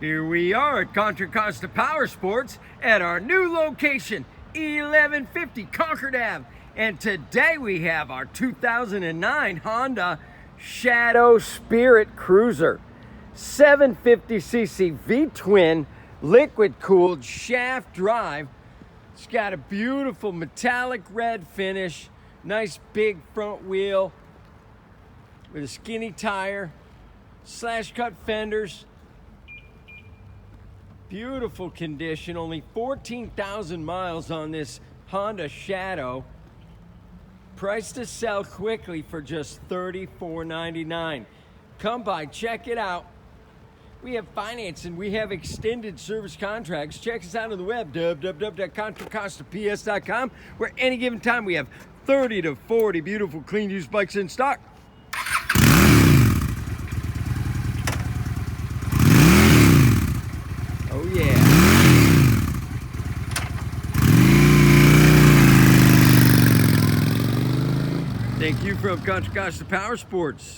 Here we are at Contra Costa Powersports at our new location, 1150 Concord Ave. And today we have our 2009 Honda Shadow Spirit Cruiser. 750cc V-twin, liquid-cooled shaft drive. It's got a beautiful metallic red finish, nice big front wheel with a skinny tire, slash-cut fenders. Beautiful condition, only 14,000 miles on this Honda Shadow. Priced to sell quickly for just $34.99. Come by, check it out. We have financing, we have extended service contracts. Check us out on the web, www.contracostaps.com, where any given time we have 30 to 40 beautiful clean used bikes in stock. Oh yeah. Thank you from Contra Costa Powersports.